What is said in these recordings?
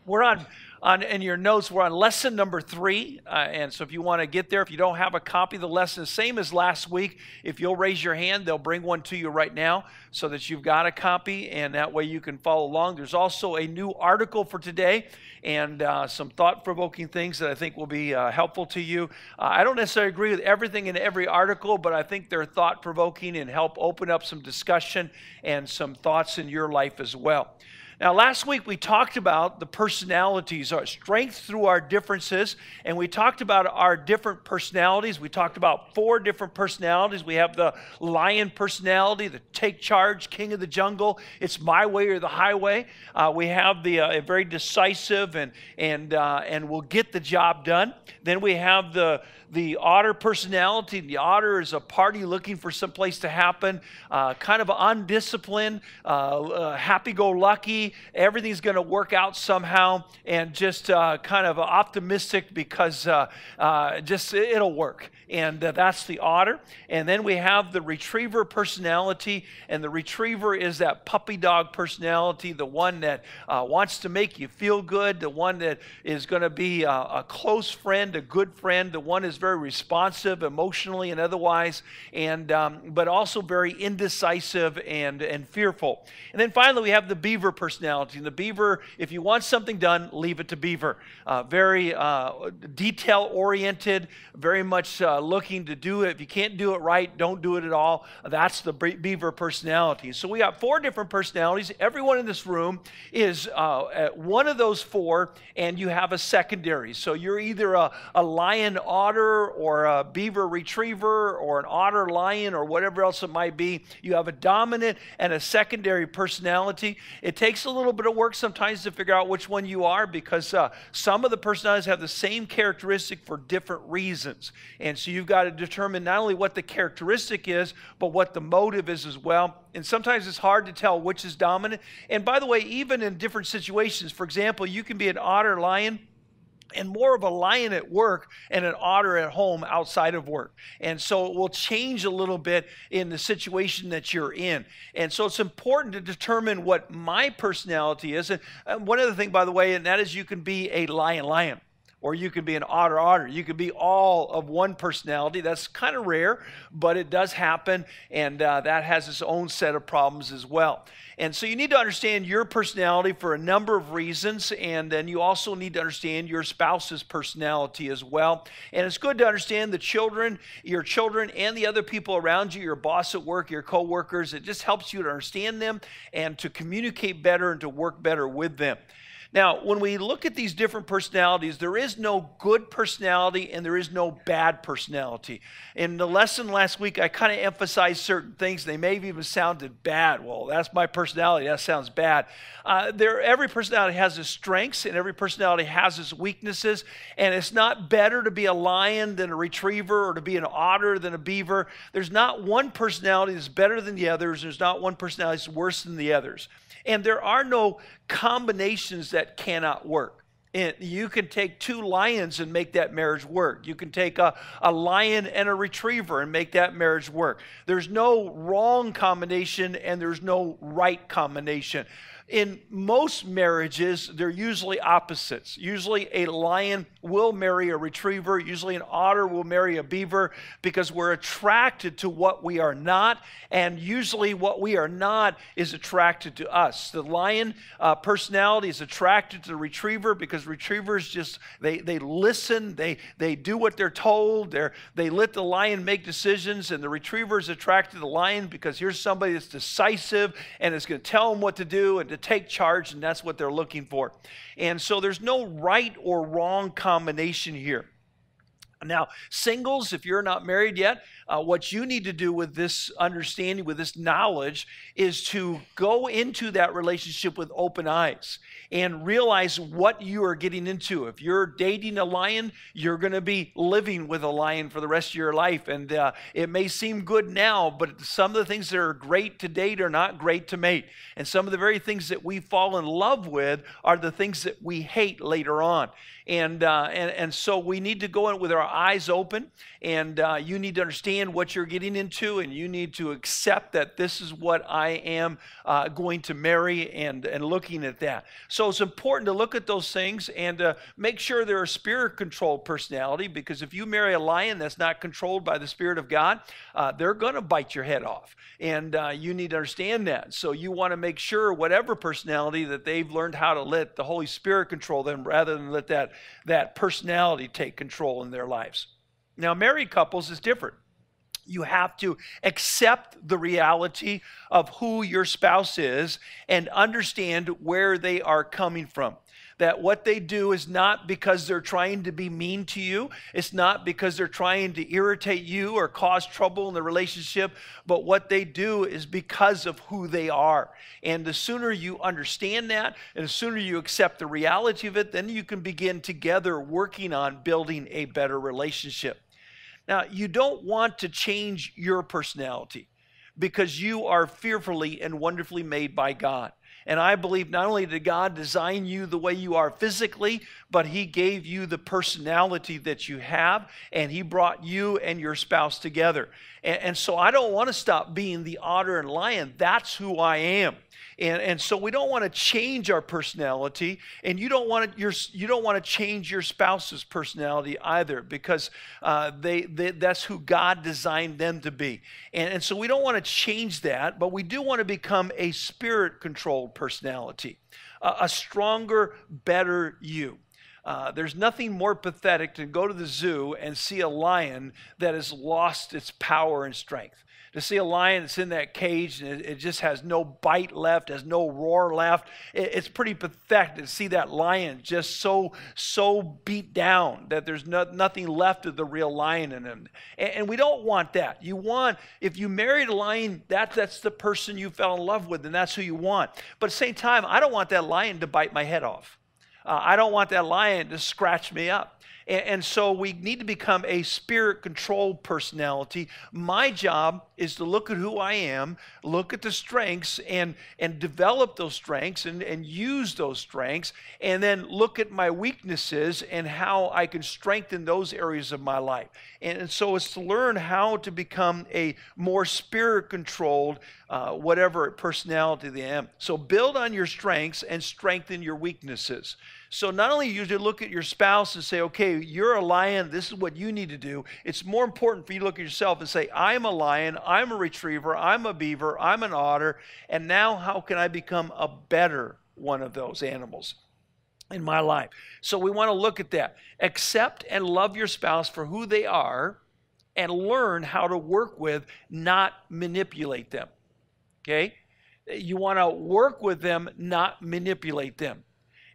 We're on in your notes, we're on lesson number 3. And so if you want to get there, if you don't have a copy of the lesson, same as last week, if you'll raise your hand, they'll bring one to you right now so that you've got a copy, and that way you can follow along. There's also a new article for today and some thought-provoking things that I think will be helpful to you. I don't necessarily agree with everything in every article, but I think they're thought-provoking and help open up some discussion and some thoughts in your life as well. Now, last week we talked about the personalities, our strength through our differences, and we talked about our different personalities. We talked about 4 different personalities. We have the lion personality, the take charge, king of the jungle. It's my way or the highway. We have the very decisive and will get the job done. Then we have the otter personality. The otter is a party looking for some place to happen, kind of undisciplined, happy-go-lucky. Everything's going to work out somehow, and just kind of optimistic because just it'll work. And that's the otter. And then we have the retriever personality, and the retriever is that puppy dog personality, the one that wants to make you feel good, the one that is going to be a close friend, a good friend, the one is very responsive emotionally and otherwise, and but also very indecisive and fearful. And then finally we have the beaver personality. And the beaver, if you want something done, leave it to beaver. Very detail-oriented, very much looking to do it. If you can't do it right, don't do it at all. That's the beaver personality. So we got 4 different personalities. Everyone in this room is one of those 4, and you have a secondary. So you're either a lion otter or a beaver retriever or an otter lion or whatever else it might be. You have a dominant and a secondary personality. It takes a little bit of work sometimes to figure out which one you are, because some of the personalities have the same characteristic for different reasons. And so you've got to determine not only what the characteristic is, but what the motive is as well. And sometimes it's hard to tell which is dominant. And by the way, even in different situations, for example, you can be an otter lion and more of a lion at work and an otter at home outside of work. And so it will change a little bit in the situation that you're in. And so it's important to determine what my personality is. And one other thing, by the way, and that is you can be a lion, or you can be an otter. You can be all of one personality. That's kind of rare, but it does happen, and that has its own set of problems as well. And so you need to understand your personality for a number of reasons, and then you also need to understand your spouse's personality as well. And it's good to understand your children and the other people around you, your boss at work, your coworkers. It just helps you to understand them and to communicate better and to work better with them. Now, when we look at these different personalities, there is no good personality and there is no bad personality. In the lesson last week, I kind of emphasized certain things. They may have even sounded bad. Well, that's my personality. That sounds bad. Every personality has its strengths and every personality has its weaknesses. And it's not better to be a lion than a retriever or to be an otter than a beaver. There's not one personality that's better than the others. There's not one personality that's worse than the others. And there are no combinations that cannot work. And you can take 2 lions and make that marriage work. You can take a lion and a retriever and make that marriage work. There's no wrong combination and there's no right combination. In most marriages, they're usually opposites. Usually a lion will marry a retriever. Usually an otter will marry a beaver, because we're attracted to what we are not, and usually what we are not is attracted to us. The lion personality is attracted to the retriever because retrievers just, they listen, they do what they're told, they let the lion make decisions, and the retriever is attracted to the lion because here's somebody that's decisive and is going to tell them what to do and to take charge, and that's what they're looking for. And so there's no right or wrong combination here. Now, singles, if you're not married yet, what you need to do with this understanding, with this knowledge, is to go into that relationship with open eyes and realize what you are getting into. If you're dating a lion, you're going to be living with a lion for the rest of your life. And it may seem good now, but some of the things that are great to date are not great to mate. And some of the very things that we fall in love with are the things that we hate later on. And so we need to go in with our eyes open, and you need to understand what you're getting into, and you need to accept that this is what I am going to marry, and looking at that. So it's important to look at those things and make sure they're a spirit-controlled personality, because if you marry a lion that's not controlled by the Spirit of God, they're going to bite your head off, and you need to understand that. So you want to make sure whatever personality that they've learned how to let the Holy Spirit control them rather than let that personality take control in their lives. Now, married couples is different. You have to accept the reality of who your spouse is and understand where they are coming from. That what they do is not because they're trying to be mean to you. It's not because they're trying to irritate you or cause trouble in the relationship, but what they do is because of who they are. And the sooner you understand that, and the sooner you accept the reality of it, then you can begin together working on building a better relationship. Now, you don't want to change your personality, because you are fearfully and wonderfully made by God. And I believe not only did God design you the way you are physically, but He gave you the personality that you have, and He brought you and your spouse together. And so I don't want to stop being the otter and lion. That's who I am. And so we don't want to change our personality, and you don't want to change your spouse's personality either, because that's who God designed them to be. And so we don't want to change that, but we do want to become a spirit-controlled personality, a stronger, better you. There's nothing more pathetic than go to the zoo and see a lion that has lost its power and strength. To see a lion that's in that cage and it just has no bite left, has no roar left. It's pretty pathetic to see that lion just so beat down that there's nothing left of the real lion in him. And we don't want that. If you married a lion, that's the person you fell in love with, and that's who you want. But at the same time, I don't want that lion to bite my head off. I don't want that lion to scratch me up. And so we need to become a spirit-controlled personality. My job is to look at who I am, look at the strengths, and develop those strengths and use those strengths, and then look at my weaknesses and how I can strengthen those areas of my life. And so it's to learn how to become a more spirit-controlled, whatever personality they am. So build on your strengths and strengthen your weaknesses. So not only you to look at your spouse and say, okay, you're a lion, this is what you need to do. It's more important for you to look at yourself and say, I'm a lion, I'm a retriever, I'm a beaver, I'm an otter, and now how can I become a better one of those animals in my life? So we want to look at that. Accept and love your spouse for who they are and learn how to work with, not manipulate them. Okay? You want to work with them, not manipulate them.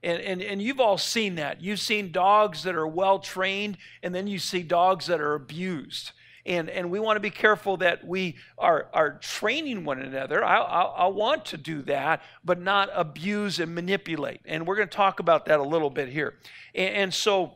And you've all seen that. You've seen dogs that are well trained, and then you see dogs that are abused. And we want to be careful that we are training one another. I want to do that, but not abuse and manipulate. And we're going to talk about that a little bit here. And so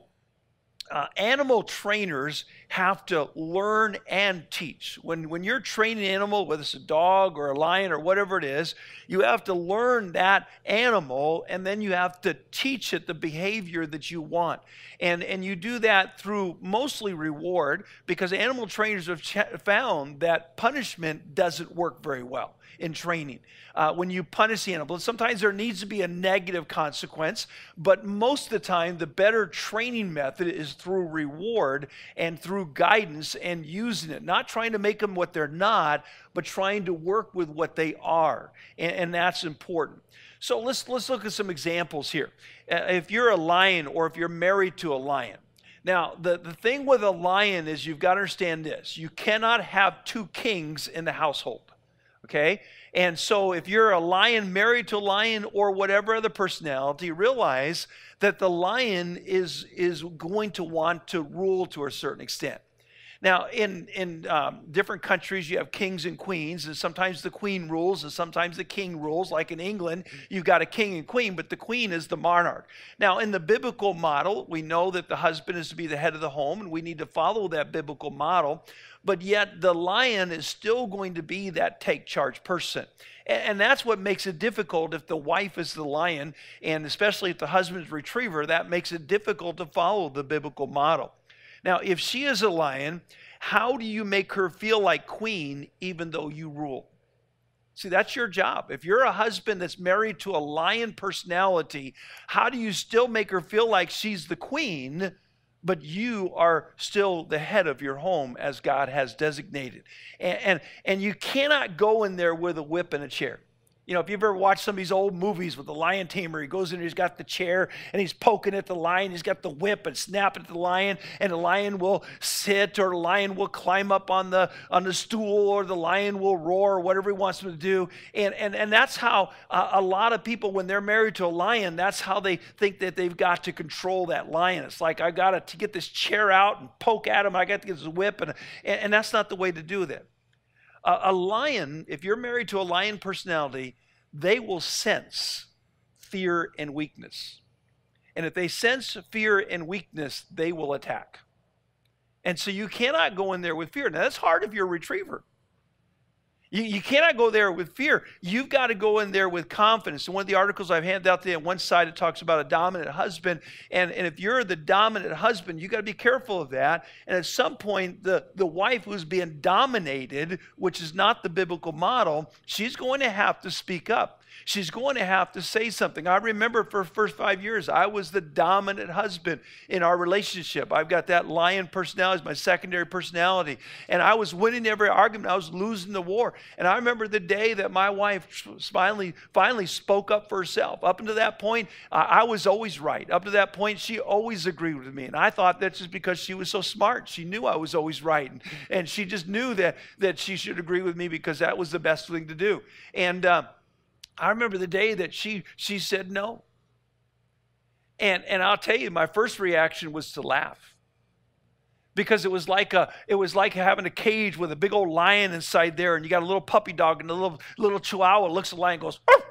animal trainers have to learn and teach. When you're training an animal, whether it's a dog or a lion or whatever it is, you have to learn that animal, and then you have to teach it the behavior that you want. And you do that through mostly reward, because animal trainers have found that punishment doesn't work very well in training. When you punish the animal, sometimes there needs to be a negative consequence, but most of the time the better training method is through reward and through guidance and using it, not trying to make them what they're not, but trying to work with what they are, and that's important. So let's look at some examples here. If you're a lion, or if you're married to a lion. Now, the thing with a lion is you've got to understand this. You cannot have two kings in the household. Okay? And so if you're a lion married to a lion or whatever other personality, realize that the lion is going to want to rule to a certain extent. Now, in different countries, you have kings and queens, and sometimes the queen rules and sometimes the king rules. Like in England, you've got a king and queen, but the queen is the monarch. Now, in the biblical model, we know that the husband is to be the head of the home, and we need to follow that biblical model. But yet the lion is still going to be that take charge person. And that's what makes it difficult if the wife is the lion, and especially if the husband's retriever, that makes it difficult to follow the biblical model. Now, if she is a lion, how do you make her feel like queen even though you rule? See, that's your job. If you're a husband that's married to a lion personality, how do you still make her feel like she's the queen, but you are still the head of your home as God has designated? And you cannot go in there with a whip and a chair. You know, if you've ever watched some of these old movies with the lion tamer, he goes in, he's got the chair, and he's poking at the lion. He's got the whip and snapping at the lion, and the lion will sit, or the lion will climb up on the stool, or the lion will roar, or whatever he wants him to do. And that's how a lot of people, when they're married to a lion, that's how they think that they've got to control that lion. It's like, I've got to get this chair out and poke at him. I got to get this whip, and that's not the way to do that. A lion, if you're married to a lion personality, they will sense fear and weakness. And if they sense fear and weakness, they will attack. And so you cannot go in there with fear. Now, that's hard if you're a retriever. You cannot go there with fear. You've got to go in there with confidence. And one of the articles I've handed out there, on one side it talks about a dominant husband. And if you're the dominant husband, you've got to be careful of that. And at some point, the wife who's being dominated, which is not the biblical model, she's going to have to speak up. She's going to have to say something. I remember for the first 5 years, I was the dominant husband in our relationship. I've got that lion personality as my secondary personality. And I was winning every argument. I was losing the war. And I remember the day that my wife finally spoke up for herself. Up until that point, I was always right. Up to that point, she always agreed with me. And I thought that's just because she was so smart. She knew I was always right. And she just knew that she should agree with me because that was the best thing to do. And I remember the day that she said no. And I'll tell you, my first reaction was to laugh. Because it was like having a cage with a big old lion inside there, and you got a little puppy dog, and a little chihuahua looks at the lion and goes, "Arf!"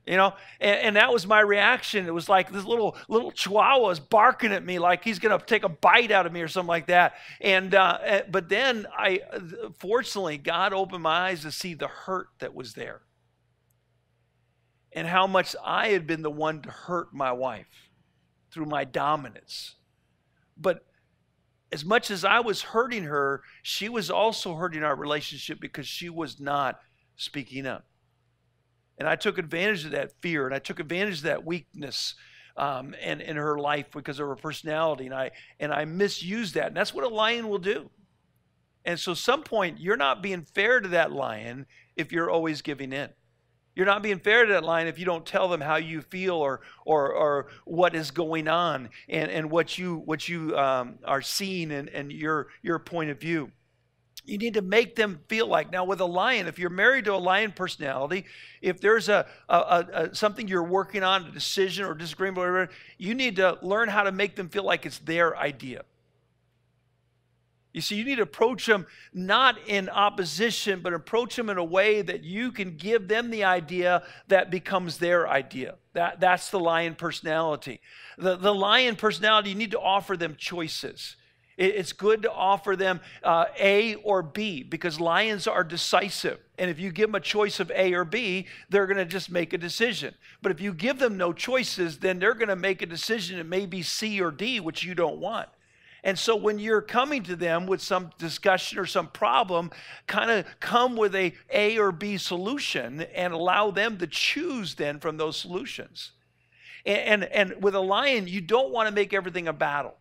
You know, and that was my reaction. It was like this little chihuahua is barking at me like he's going to take a bite out of me or something like that. And but then fortunately, God opened my eyes to see the hurt that was there. And how much I had been the one to hurt my wife through my dominance. But as much as I was hurting her, she was also hurting our relationship because she was not speaking up. And I took advantage of that fear, and I took advantage of that weakness in her life because of her personality, and I misused that. And that's what a lion will do. And so at some point, you're not being fair to that lion if you're always giving in. You're not being fair to that lion if you don't tell them how you feel or what is going on and what you are seeing and your point of view. You need to make them feel like. Now, with a lion, if you're married to a lion personality, if there's something you're working on, a decision or disagreement, or whatever, you need to learn how to make them feel like it's their idea. You see, you need to approach them not in opposition, but approach them in a way that you can give them the idea that becomes their idea. That's the lion personality. The lion personality, you need to offer them choices. It's good to offer them A or B because lions are decisive. And if you give them a choice of A or B, they're going to just make a decision. But if you give them no choices, then they're going to make a decision. It may be C or D, which you don't want. And so when you're coming to them with some discussion or some problem, kind of come with A or B solution and allow them to choose then from those solutions. And with a lion, you don't want to make everything a battle.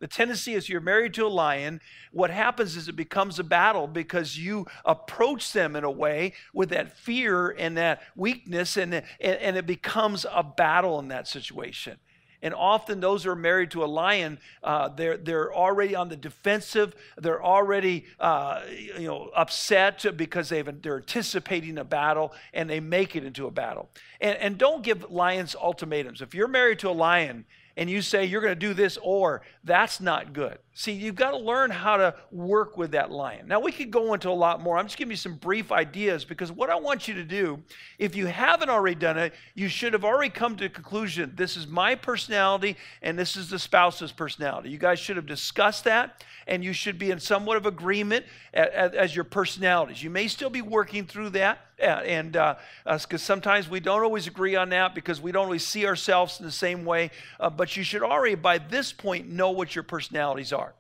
The tendency is you're married to a lion, what happens is it becomes a battle because you approach them in a way with that fear and that weakness, and it becomes a battle in that situation. And often those who are married to a lion, they're already on the defensive. They're already upset because they're anticipating a battle, and they make it into a battle. And don't give lions ultimatums. If you're married to a lion and you say you're going to do this, or that's not good. See, you've got to learn how to work with that lion. Now, we could go into a lot more. I'm just giving you some brief ideas because what I want you to do, if you haven't already done it, you should have already come to the conclusion, this is my personality and this is the spouse's personality. You guys should have discussed that, and you should be in somewhat of agreement as your personalities. You may still be working through that. Yeah, and because sometimes we don't always agree on that because we don't always see ourselves in the same way. But you should already, by this point, know what your personalities are.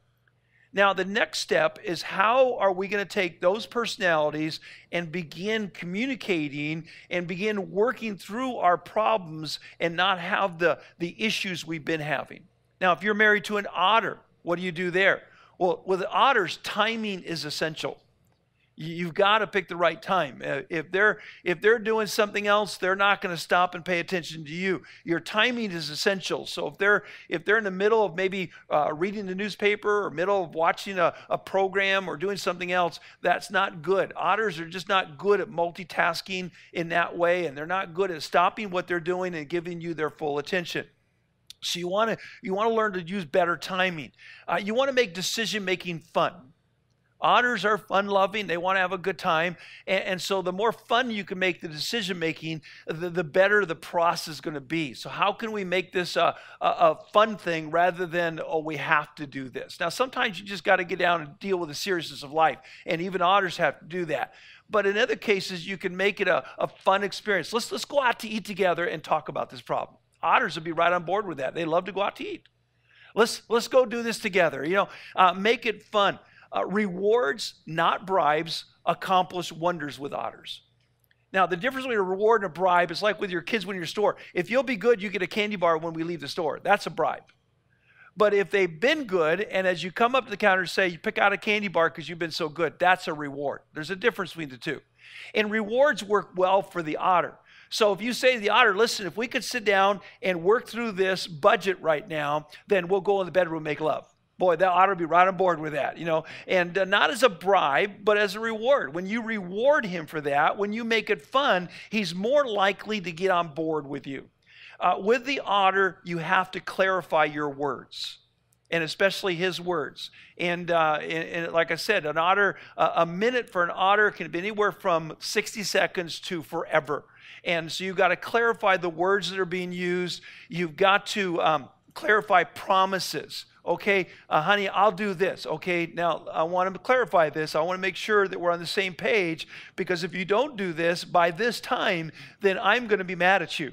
Now, the next step is how are we going to take those personalities and begin communicating and begin working through our problems and not have the issues we've been having. Now, if you're married to an otter, what do you do there? Well, with otters, timing is essential. You've got to pick the right time. If they're doing something else, they're not going to stop and pay attention to you. Your timing is essential. So if they're in the middle of maybe reading the newspaper or middle of watching a program or doing something else, that's not good. Otters are just not good at multitasking in that way, and they're not good at stopping what they're doing and giving you their full attention. So you want to learn to use better timing. You want to make decision making fun. Otters are fun-loving. They want to have a good time. And so the more fun you can make the decision-making, the better the process is going to be. So how can we make this a fun thing rather than, oh, we have to do this? Now, sometimes you just got to get down and deal with the seriousness of life. And even otters have to do that. But in other cases, you can make it a fun experience. Let's go out to eat together and talk about this problem. Otters would be right on board with that. They love to go out to eat. Let's go do this together. Make it fun. Rewards, not bribes, accomplish wonders with otters. Now, the difference between a reward and a bribe is like with your kids when you're in your store. If you'll be good, you get a candy bar when we leave the store. That's a bribe. But if they've been good, and as you come up to the counter and say, you pick out a candy bar because you've been so good, that's a reward. There's a difference between the two. And rewards work well for the otter. So if you say to the otter, listen, if we could sit down and work through this budget right now, then we'll go in the bedroom and make love. Boy, that otter would be right on board with that, and not as a bribe, but as a reward. When you reward him for that, when you make it fun, he's more likely to get on board with you. With the otter, you have to clarify your words, and especially his words. And like I said, an otter, a minute for an otter can be anywhere from 60 seconds to forever. And so you've got to clarify the words that are being used. You've got to clarify promises. Okay, honey, I'll do this. Okay, now I want to clarify this. I want to make sure that we're on the same page, because if you don't do this by this time, then I'm going to be mad at you.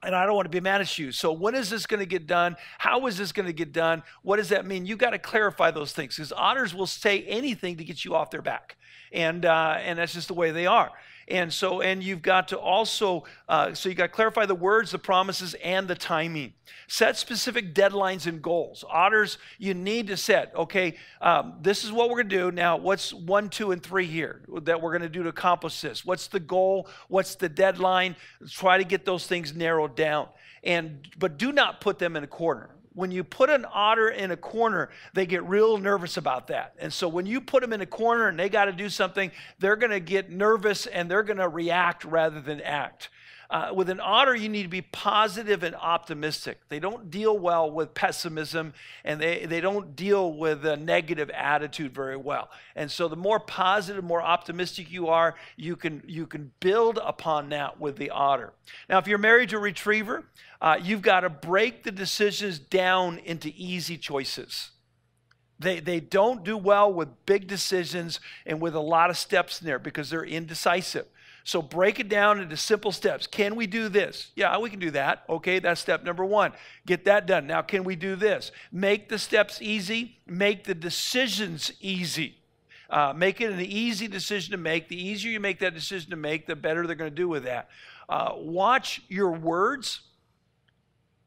And I don't want to be mad at you. So when is this going to get done? How is this going to get done? What does that mean? You got to clarify those things, because otters will say anything to get you off their back. And that's just the way they are. And you've got to also, so you got to clarify the words, the promises, and the timing. Set specific deadlines and goals. Otters, you need to set, okay, this is what we're going to do. Now, what's 1, 2, and 3 here that we're going to do to accomplish this? What's the goal? What's the deadline? Try to get those things narrowed down. But do not put them in a corner. When you put an otter in a corner, they get real nervous about that. And so when you put them in a corner and they got to do something, they're going to get nervous and they're going to react rather than act. With an otter, you need to be positive and optimistic. They don't deal well with pessimism, and they don't deal with a negative attitude very well. And so the more positive, more optimistic you are, you can build upon that with the otter. Now, if you're married to a retriever, you've got to break the decisions down into easy choices. They don't do well with big decisions and with a lot of steps in there because they're indecisive. So break it down into simple steps. Can we do this? Yeah, we can do that. Okay, that's step number 1. Get that done. Now, can we do this? Make the steps easy. Make the decisions easy. Make it an easy decision to make. The easier you make that decision to make, the better they're going to do with that. Watch your words,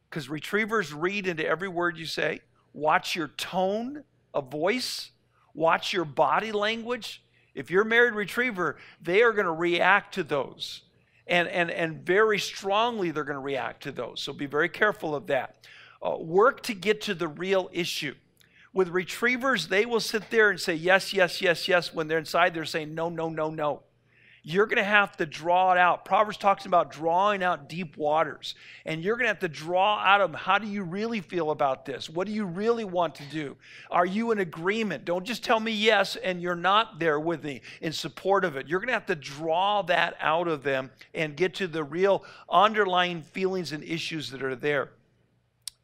because retrievers read into every word you say. Watch your tone of voice. Watch your body language. If you're a married retriever, they are going to react to those. And very strongly they're going to react to those. So be very careful of that. Work to get to the real issue. With retrievers, they will sit there and say yes, yes, yes, yes. When they're inside, they're saying no, no, no, no. You're going to have to draw it out. Proverbs talks about drawing out deep waters. And you're going to have to draw out of them. How do you really feel about this? What do you really want to do? Are you in agreement? Don't just tell me yes and you're not there with me in support of it. You're going to have to draw that out of them and get to the real underlying feelings and issues that are there.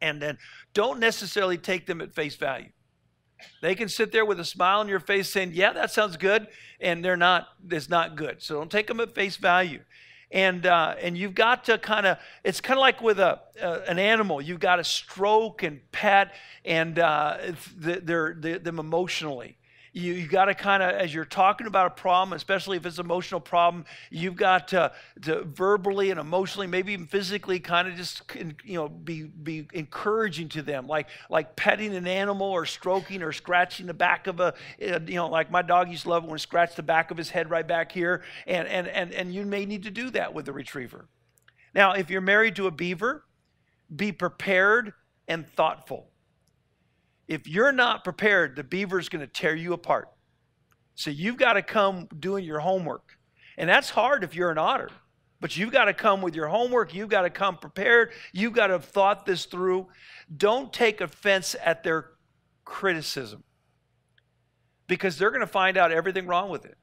And then don't necessarily take them at face value. They can sit there with a smile on your face saying, yeah, that sounds good, and it's not good. So don't take them at face value. And you've got to it's kind of like with an animal. You've got to stroke and pet and them emotionally. You got to as you're talking about a problem, especially if it's an emotional problem, you've got to verbally and emotionally, maybe even physically, just be encouraging to them, like petting an animal or stroking or scratching the back of like my dog used to love it when I scratched the back of his head right back here, and you may need to do that with the retriever. Now, if you're married to a beaver, be prepared and thoughtful. If you're not prepared, the beaver's going to tear you apart. So you've got to come doing your homework. And that's hard if you're an otter. But you've got to come with your homework. You've got to come prepared. You've got to have thought this through. Don't take offense at their criticism, because they're going to find out everything wrong with it.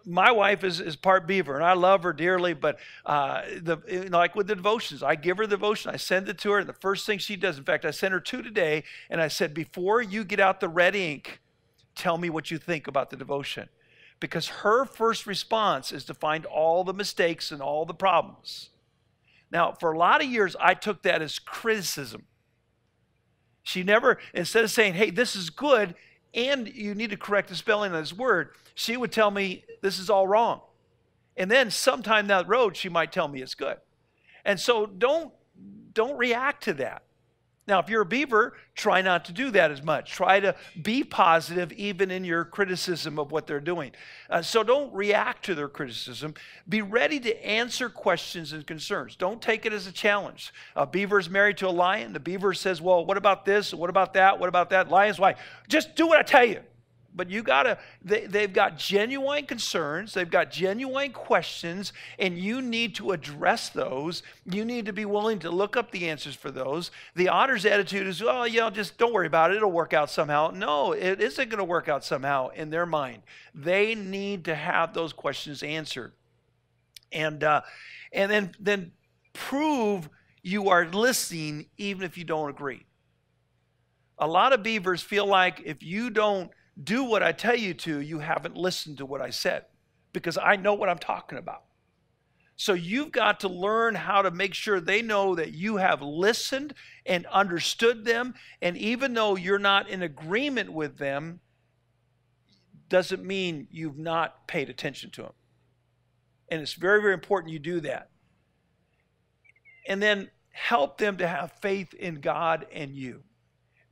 My wife is part beaver, and I love her dearly, but like with the devotions, I give her the devotion, I send it to her, and the first thing she does, in fact, I sent her 2 today, and I said, before you get out the red ink, tell me what you think about the devotion. Because her first response is to find all the mistakes and all the problems. Now, for a lot of years, I took that as criticism. She never, instead of saying, hey, this is good, and you need to correct the spelling of this word, she would tell me this is all wrong. And then sometime down the road, she might tell me it's good. And so don't react to that. Now, if you're a beaver, try not to do that as much. Try to be positive even in your criticism of what they're doing. So don't react to their criticism. Be ready to answer questions and concerns. Don't take it as a challenge. A beaver is married to a lion. The beaver says, well, what about this? What about that? What about that? Lion's wife, just do what I tell you. But they've got genuine concerns, they've got genuine questions, and you need to address those. You need to be willing to look up the answers for those. The otter's attitude is, oh, just don't worry about it, it'll work out somehow. No, it isn't going to work out somehow in their mind. They need to have those questions answered. And then prove you are listening even if you don't agree. A lot of beavers feel like if you don't do what I tell you to, you haven't listened to what I said, because I know what I'm talking about. So you've got to learn how to make sure they know that you have listened and understood them, and even though you're not in agreement with them, doesn't mean you've not paid attention to them. And it's very, very important you do that. And then help them to have faith in God and you.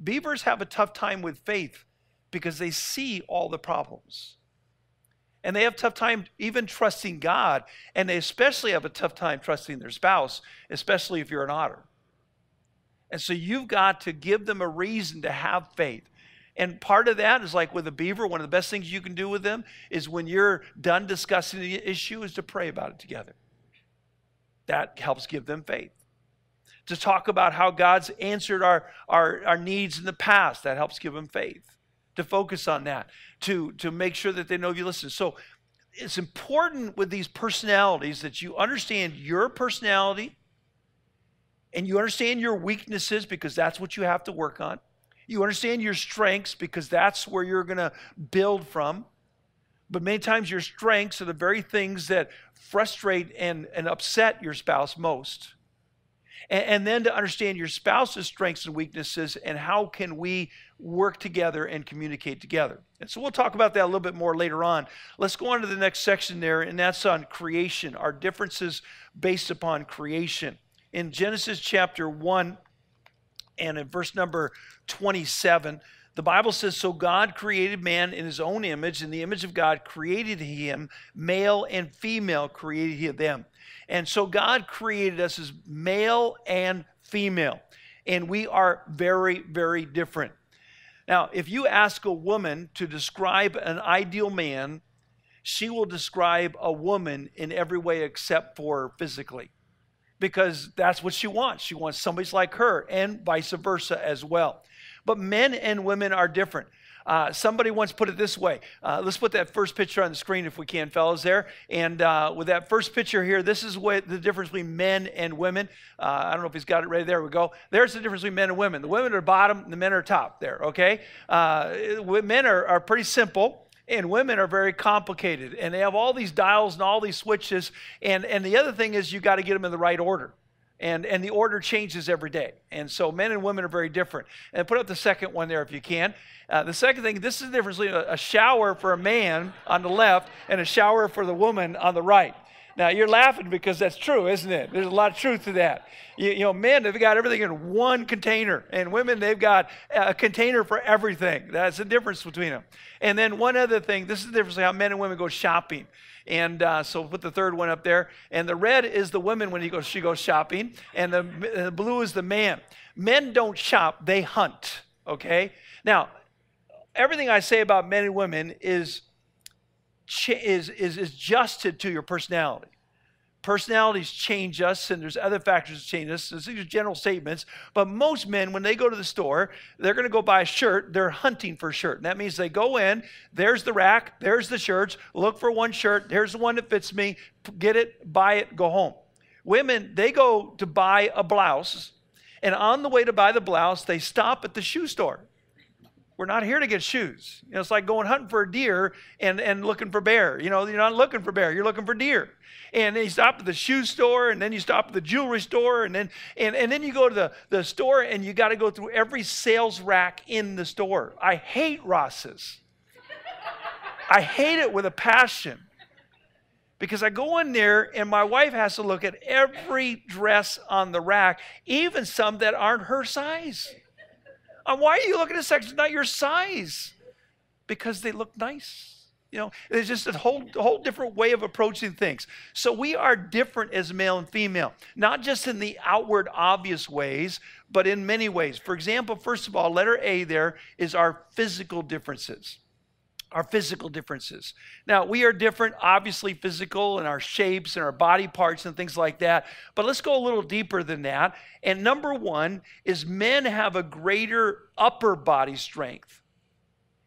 Beavers have a tough time with faith because they see all the problems. And they have a tough time even trusting God, and they especially have a tough time trusting their spouse, especially if you're an otter. And so you've got to give them a reason to have faith. And part of that is like with a beaver, one of the best things you can do with them is when you're done discussing the issue is to pray about it together. That helps give them faith. To talk about how God's answered our needs in the past, that helps give them faith. To focus on that, to make sure that they know you listen. So it's important with these personalities that you understand your personality and you understand your weaknesses, because that's what you have to work on. You understand your strengths because that's where you're going to build from. But many times your strengths are the very things that frustrate and upset your spouse most. And then to understand your spouse's strengths and weaknesses and how can we work together and communicate together. And so we'll talk about that a little bit more later on. Let's go on to the next section there, and that's on creation, our differences based upon creation. In Genesis chapter 1 and in verse number 27, the Bible says, so God created man in his own image. In the image of God created he him, male and female created he them. And so God created us as male and female. And we are very, very different. Now, if you ask a woman to describe an ideal man, she will describe a woman in every way except for physically. Because that's what she wants. She wants somebody like her, and vice versa as well. But men and women are different. Somebody once put it this way. Let's put that first picture on the screen if we can, fellas, there. And with that first picture here, this is what the difference between men and women. I don't know if he's got it right. There we go. There's the difference between men and women. The women are bottom, and the men are top there, okay? Men are pretty simple. And women are very complicated, and they have all these dials and all these switches. And the other thing is you got to get them in the right order. And the order changes every day. And so men and women are very different. And put up the second one there if you can. The second thing, this is the difference between a shower for a man on the left and a shower for the woman on the right. Now, you're laughing because that's true, isn't it? There's a lot of truth to that. You know, men, they've got everything in one container. And women, they've got a container for everything. That's the difference between them. And then one other thing, this is the difference in how men and women go shopping. And so put the third one up there. And the red is the woman when she goes shopping. And the blue is the man. Men don't shop, they hunt, okay? Now, everything I say about men and women is adjusted to your personality. Personalities change us, and there's other factors that change us. So these are general statements. But most men, when they go to the store, they're going to go buy a shirt. They're hunting for a shirt. And that means they go in, there's the rack, there's the shirts, look for one shirt, there's the one that fits me, get it, buy it, go home. Women, they go to buy a blouse, and on the way to buy the blouse, they stop at the shoe store. We're not here to get shoes. You know, it's like going hunting for a deer and looking for bear. You know, you're not looking for bear, you're looking for deer. And then you stop at the shoe store, and then you stop at the jewelry store, and then you go to the store, and you got to go through every sales rack in the store. I hate Ross's. I hate it with a passion. Because I go in there, and my wife has to look at every dress on the rack, even some that aren't her size. Why are you looking at a section not your size? Because they look nice. You know, it's just a whole different way of approaching things. So we are different as male and female, not just in the outward obvious ways, but in many ways. For example, first of all, letter A there is our physical differences. Our physical differences. Now, we are different, obviously physical, in our shapes and our body parts and things like that. But let's go a little deeper than that. And number one is men have a greater upper body strength.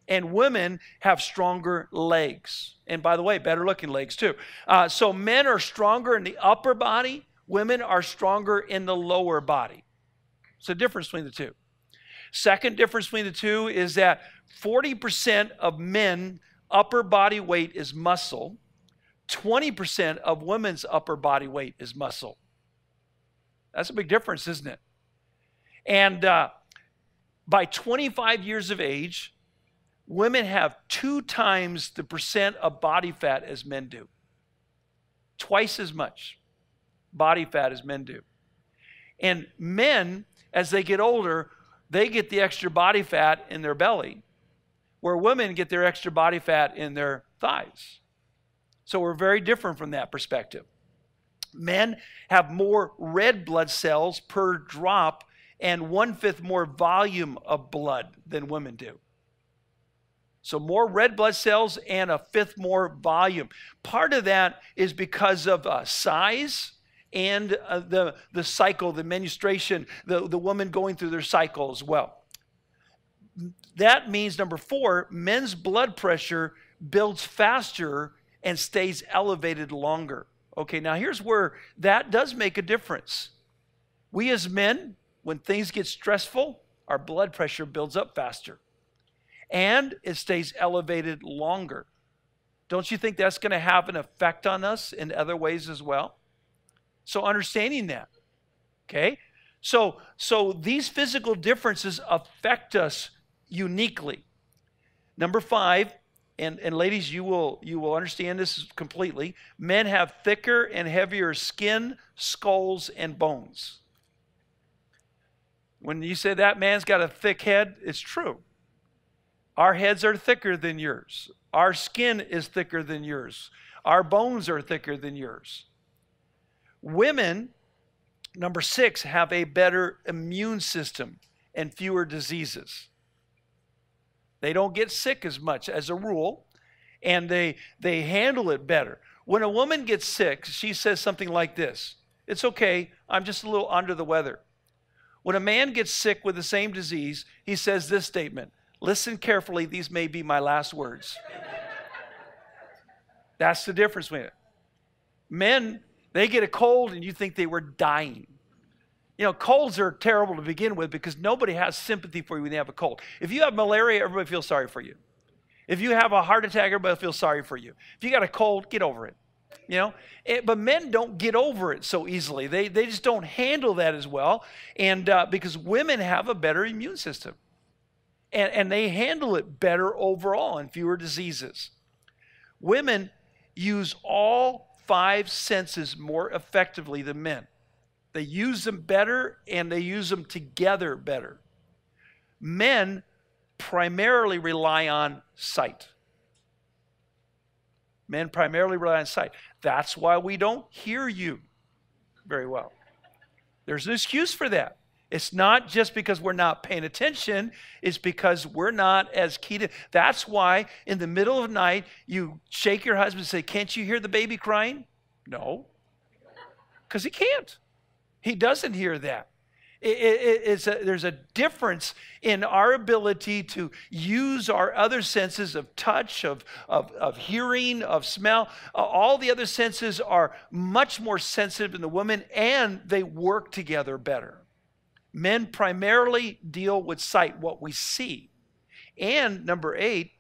And women have stronger legs. And by the way, better looking legs too. So men are stronger in the upper body. Women are stronger in the lower body. It's the difference between the two. Second difference between the two is that 40% of men upper body weight is muscle. 20% of women's upper body weight is muscle. That's a big difference, isn't it? And by 25 years of age, women have 2 times the percent of body fat as men do. Twice as much body fat as men do. And men, as they get older, they get the extra body fat in their belly, where women get their extra body fat in their thighs. So we're very different from that perspective. Men have more red blood cells per drop and 1/5 more volume of blood than women do. So more red blood cells and 1/5 more volume. Part of that is because of size and the cycle, the menstruation, the woman going through their cycle as well. That means, number 4, men's blood pressure builds faster and stays elevated longer. Okay, now here's where that does make a difference. We as men, when things get stressful, our blood pressure builds up faster. And it stays elevated longer. Don't you think that's going to have an effect on us in other ways as well? So understanding that, okay? So these physical differences affect us uniquely. Number 5, and ladies, you will understand this completely. Men have thicker and heavier skin, skulls, and bones. When you say that man's got a thick head, it's true. Our heads are thicker than yours. Our skin is thicker than yours. Our bones are thicker than yours. Women, number 6, have a better immune system and fewer diseases. They don't get sick as much as a rule, and they handle it better. When a woman gets sick, she says something like this: "It's okay, I'm just a little under the weather." When a man gets sick with the same disease, he says this statement: Listen carefully. These may be my last words. That's the difference between it. Men, they get a cold and you think they were dying. You know, colds are terrible to begin with because nobody has sympathy for you when they have a cold. If you have malaria, everybody feels sorry for you. If you have a heart attack, everybody feels sorry for you. If you got a cold, get over it. You know, but men don't get over it so easily. They just don't handle that as well. And because women have a better immune system. And they handle it better overall and fewer diseases. Women use all 5 senses more effectively than men. They use them better and they use them together better. Men primarily rely on sight. Men primarily rely on sight. That's why we don't hear you very well. There's an excuse for that. It's not just because we're not paying attention. It's because we're not as keyed in. That's why in the middle of the night, you shake your husband and say, "Can't you hear the baby crying?" No, because he can't. He doesn't hear that. There's a difference in our ability to use our other senses of touch, of hearing, of smell. All the other senses are much more sensitive in the woman, and they work together better. Men primarily deal with sight, what we see. And number 8,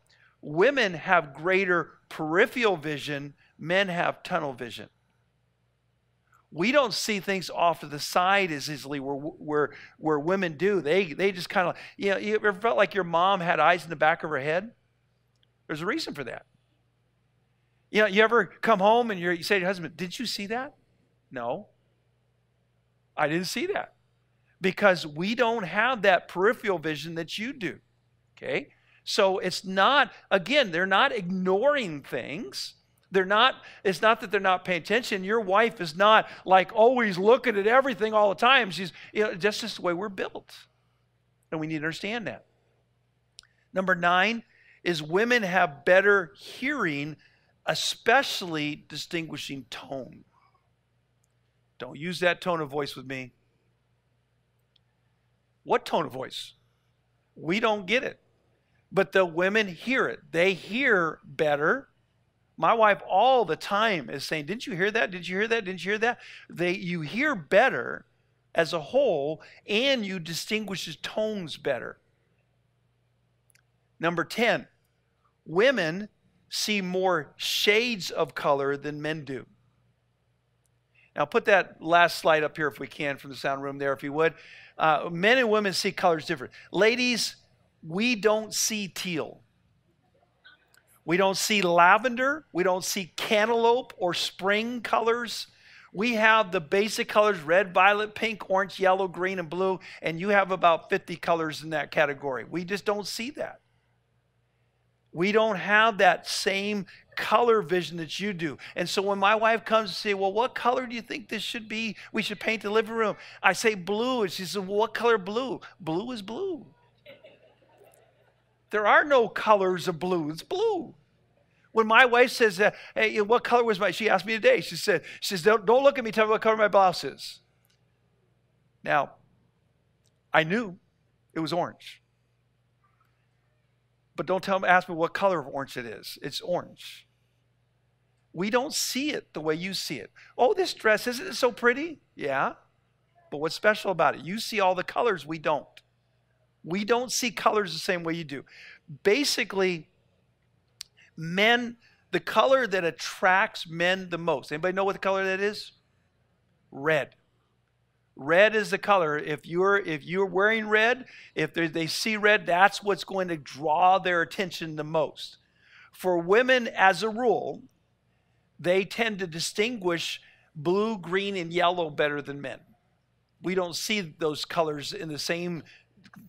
women have greater peripheral vision. Men have tunnel vision. We don't see things off to the side as easily where women do. They just kind of, you know, you ever felt like your mom had eyes in the back of her head? There's a reason for that. You know, you ever come home and you say to your husband, "Did you see that?" "No, I didn't see that." Because we don't have that peripheral vision that you do. Okay? So it's not, again, they're not ignoring things. It's not that they're not paying attention. Your wife is not like always looking at everything all the time. She's, you know, that's just the way we're built. And we need to understand that. Number 9 is women have better hearing, especially distinguishing tone. Don't use that tone of voice with me. What tone of voice? We don't get it. But the women hear it. They hear better. My wife all the time is saying, "Didn't you hear that? Did you hear that? Didn't you hear that?" You hear better as a whole, and you distinguish tones better. Number 10, women see more shades of color than men do. Now put that last slide up here if we can from the sound room there, if you would. Men and women see colors different. Ladies, we don't see teal. We don't see lavender. We don't see cantaloupe or spring colors. We have the basic colors: red, violet, pink, orange, yellow, green, and blue. And you have about 50 colors in that category. We just don't see that. We don't have that same color vision that you do. And so when my wife comes to say, "Well, what color do you think this should be? We should paint the living room." I say blue. And she says, "Well, what color blue?" Blue is blue. There are no colors of blue. It's blue. When my wife says, "Hey, what color was my," she asked me today. She says, don't look at me, tell me what color my blouse is. Now, I knew it was orange. But don't ask me what color of orange it is. It's orange. We don't see it the way you see it. "Oh, this dress, isn't it so pretty?" Yeah. But what's special about it? You see all the colors, we don't. We don't see colors the same way you do. Basically, men, the color that attracts men the most. Anybody know what the color that is? Red. Red is the color. If you're wearing red, if they see red, that's what's going to draw their attention the most. For women, as a rule, they tend to distinguish blue, green, and yellow better than men. We don't see those colors in the same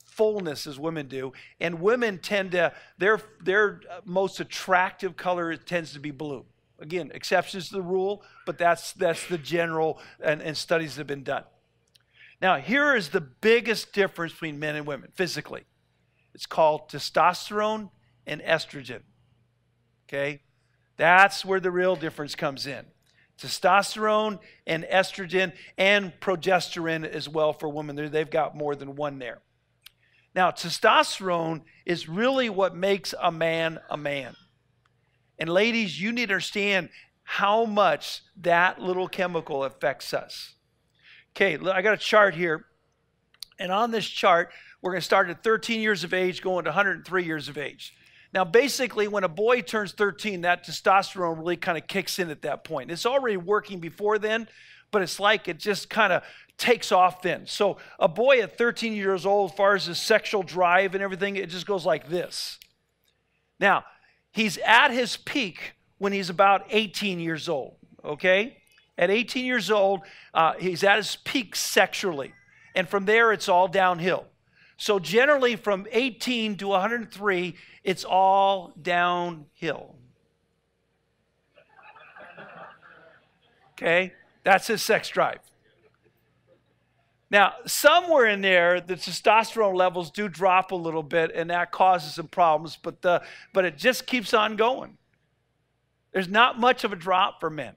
fullness as women do. And women tend to, their most attractive color tends to be blue. Again, exceptions to the rule, but that's the general, and studies have been done. Now, here is the biggest difference between men and women physically. It's called testosterone and estrogen. Okay? That's where the real difference comes in. Testosterone and estrogen and progesterone as well for women. They've got more than one there. Now, testosterone is really what makes a man a man. And ladies, you need to understand how much that little chemical affects us. Okay, I got a chart here. And on this chart, we're going to start at 13 years of age, going to 103 years of age. Now, basically, when a boy turns 13, that testosterone really kind of kicks in at that point. It's already working before then, but it's like it just kind of takes off then. So a boy at 13 years old, as far as his sexual drive and everything, it just goes like this. Now, he's at his peak when he's about 18 years old, okay? At 18 years old, he's at his peak sexually. And from there, it's all downhill. So generally, from 18 to 103, it's all downhill. Okay? That's his sex drive. Now, somewhere in there, the testosterone levels do drop a little bit, and that causes some problems, but it just keeps on going. There's not much of a drop for men.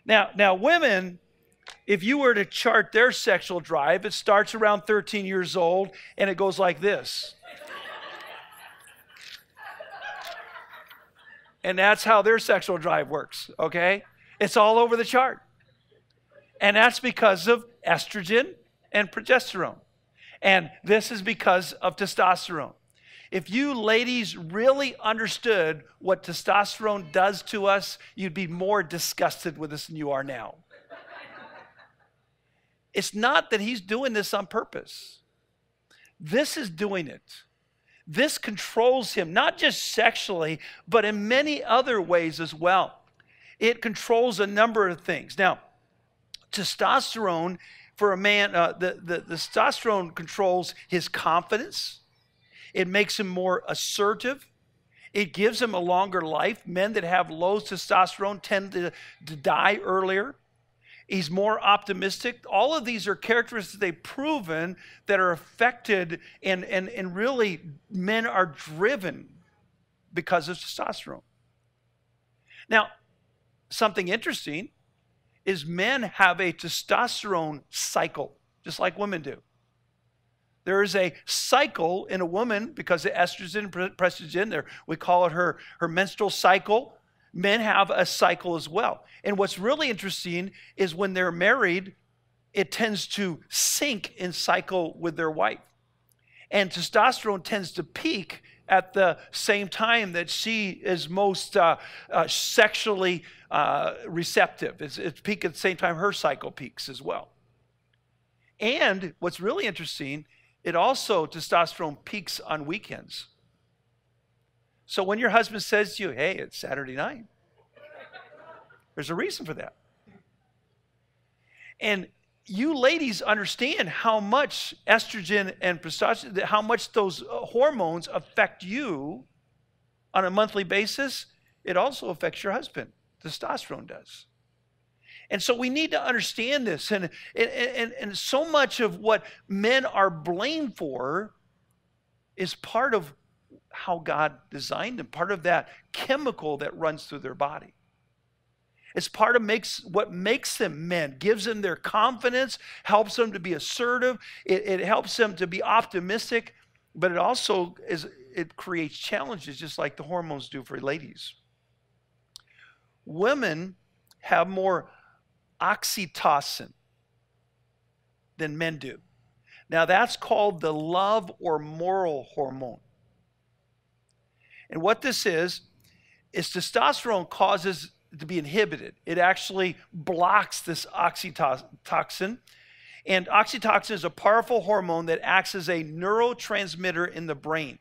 Now, women, if you were to chart their sexual drive, it starts around 13 years old, and it goes like this. And that's how their sexual drive works, okay? It's all over the chart. And that's because of estrogen and progesterone. And this is because of testosterone. If you ladies really understood what testosterone does to us, you'd be more disgusted with us than you are now. It's not that he's doing this on purpose. This is doing it. This controls him, not just sexually, but in many other ways as well. It controls a number of things. Now, testosterone for a man, the testosterone controls his confidence. It makes him more assertive. It gives him a longer life. Men that have low testosterone tend to die earlier. He's more optimistic. All of these are characteristics they've proven that are affected, and really men are driven because of testosterone. Now, something interesting is men have a testosterone cycle, just like women do. There is a cycle in a woman because of estrogen and progesterone. We call it her menstrual cycle. Men have a cycle as well. And what's really interesting is when they're married, it tends to sync in cycle with their wife. And testosterone tends to peak at the same time that she is most sexually receptive. It's peak at the same time her cycle peaks as well. And what's really interesting, it also, testosterone peaks on weekends. So when your husband says to you, hey, it's Saturday night, there's a reason for that. And you ladies understand how much estrogen and progesterone, how much those hormones affect you on a monthly basis. It also affects your husband. Testosterone does. And so we need to understand this. And so much of what men are blamed for is part of how God designed them, part of that chemical that runs through their body. It's part of what makes them men, gives them their confidence, helps them to be assertive, it helps them to be optimistic, but it also it creates challenges just like the hormones do for ladies. Women have more oxytocin than men do. Now that's called the love or moral hormone. And what this is testosterone causes it to be inhibited. It actually blocks this oxytocin. And oxytocin is a powerful hormone that acts as a neurotransmitter in the brain.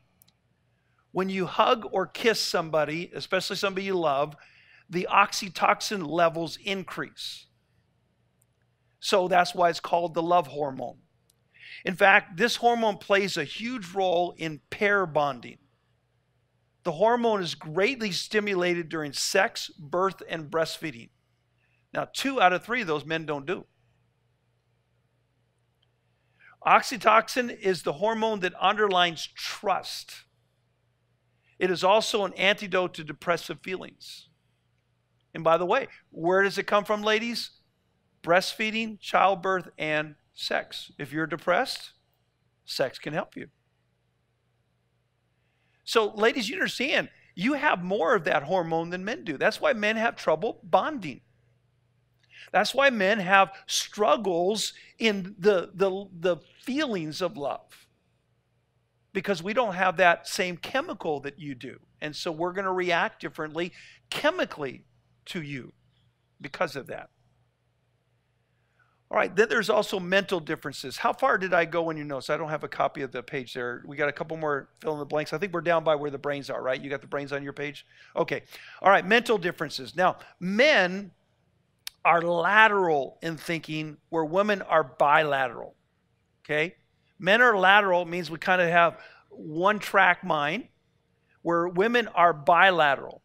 When you hug or kiss somebody, especially somebody you love, the oxytocin levels increase. So that's why it's called the love hormone. In fact, this hormone plays a huge role in pair bonding. The hormone is greatly stimulated during sex, birth, and breastfeeding. Now, 2 out of 3 of those men don't do. Oxytocin is the hormone that underlines trust. It is also an antidote to depressive feelings. And by the way, where does it come from, ladies? Breastfeeding, childbirth, and sex. If you're depressed, sex can help you. So ladies, you understand, you have more of that hormone than men do. That's why men have trouble bonding. That's why men have struggles in the feelings of love, because we don't have that same chemical that you do. And so we're going to react differently chemically to you because of that. All right, then there's also mental differences. How far did I go in your notes? I don't have a copy of the page there. We got a couple more fill in the blanks. I think we're down by where the brains are, right? You got the brains on your page? Okay. All right, mental differences. Now, men are lateral in thinking where women are bilateral, okay? Men are lateral, means we kind of have one-track mind, where women are bilateral.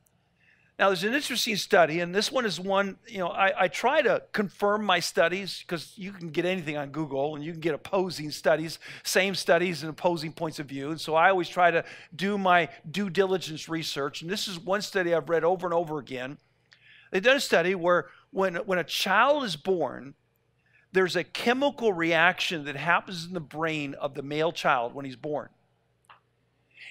Now, there's an interesting study, and this one is one, I try to confirm my studies, because you can get anything on Google, and you can get opposing studies, same studies and opposing points of view. And so I always try to do my due diligence research. And this is one study I've read over and over again. They've done a study where when a child is born, there's a chemical reaction that happens in the brain of the male child when he's born.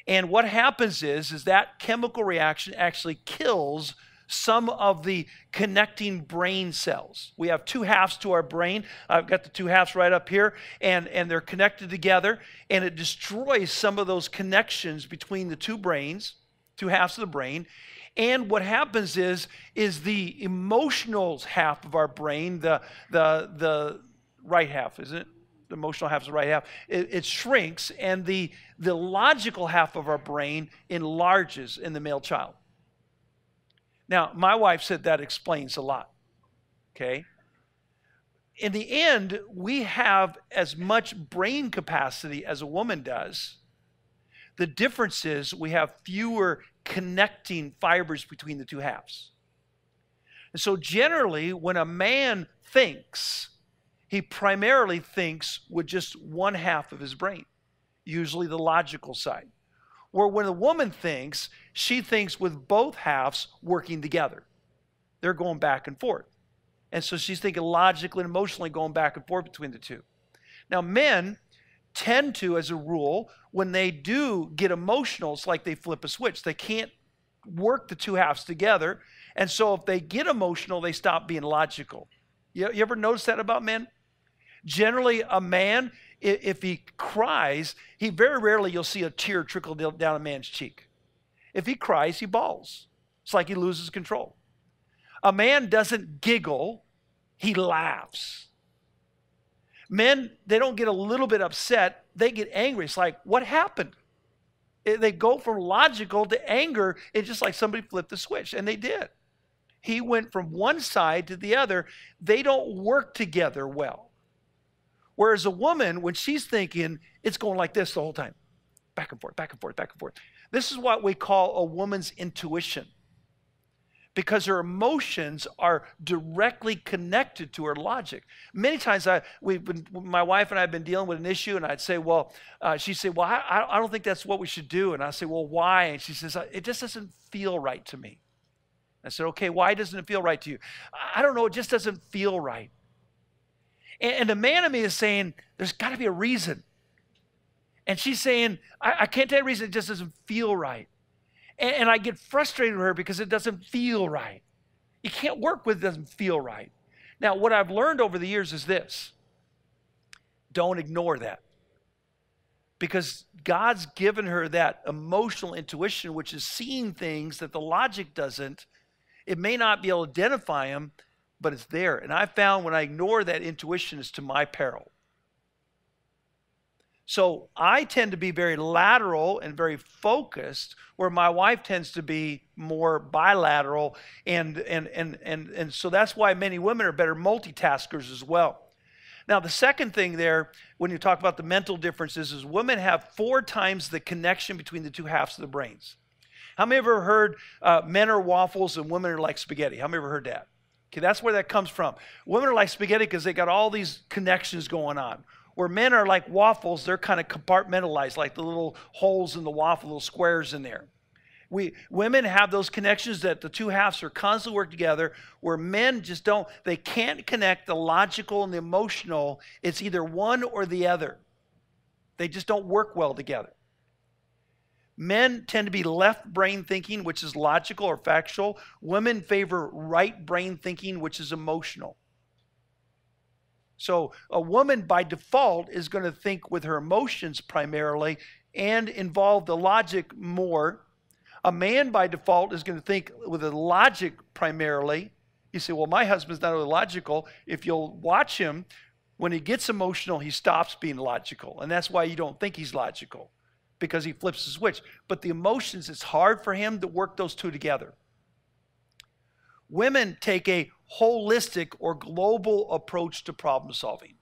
And what happens is that chemical reaction actually kills some of the connecting brain cells. We have two halves to our brain. I've got the two halves right up here, and they're connected together, and it destroys some of those connections between the two brains, two halves of the brain. And what happens is the emotional half of our brain, the right half, isn't it? The emotional half is the right half. It shrinks, and the logical half of our brain enlarges in the male child. Now, my wife said that explains a lot, okay? In the end, we have as much brain capacity as a woman does. The difference is we have fewer connecting fibers between the two halves. And so generally, when a man thinks, he primarily thinks with just one half of his brain, usually the logical side. Where when a woman thinks, she thinks with both halves working together. They're going back and forth. And so she's thinking logically and emotionally going back and forth between the two. Now, men tend to, as a rule, when they do get emotional, it's like they flip a switch. They can't work the two halves together. And so if they get emotional, they stop being logical. You ever notice that about men? Generally, a man, if he cries, very rarely you'll see a tear trickle down a man's cheek. If he cries, he bawls. It's like he loses control. A man doesn't giggle, he laughs. Men, they don't get a little bit upset, they get angry. It's like, what happened? They go from logical to anger. It's just like somebody flipped the switch, and they did. He went from one side to the other. They don't work together well. Whereas a woman, when she's thinking, it's going like this the whole time. Back and forth, back and forth, back and forth. This is what we call a woman's intuition, because her emotions are directly connected to her logic. Many times my wife and I have been dealing with an issue, and I'd say, well, she'd say, well, I don't think that's what we should do. And I say, well, why? And she says, it just doesn't feel right to me. I said, okay, why doesn't it feel right to you? I don't know, it just doesn't feel right. And the man in me is saying, there's got to be a reason. And she's saying, I can't tell you a reason, it just doesn't feel right. And I get frustrated with her because it doesn't feel right. You can't work with it doesn't feel right. Now, what I've learned over the years is this. Don't ignore that. Because God's given her that emotional intuition, which is seeing things that the logic doesn't. It may not be able to identify them, but it's there. And I found when I ignore that intuition, it's to my peril. So I tend to be very lateral and very focused, where my wife tends to be more bilateral. And so that's why many women are better multitaskers as well. Now, the second thing there, when you talk about the mental differences, is women have 4 times the connection between the two halves of the brains. How many have ever heard men are waffles and women are like spaghetti? How many have ever heard that? Okay, that's where that comes from. Women are like spaghetti because they got all these connections going on. Where men are like waffles, they're kind of compartmentalized, like the little holes in the waffle, little squares in there. Women have those connections that the two halves are constantly work together, where men just don't, they can't connect the logical and the emotional. It's either one or the other. They just don't work well together. Men tend to be left brain thinking, which is logical or factual. Women favor right brain thinking, which is emotional. So a woman by default is going to think with her emotions primarily and involve the logic more. A man by default is going to think with the logic primarily. You say, well, my husband's not really logical. If you'll watch him, when he gets emotional, he stops being logical. And that's why you don't think he's logical, because he flips the switch. But the emotions, it's hard for him to work those two together. Women take a holistic or global approach to problem solving.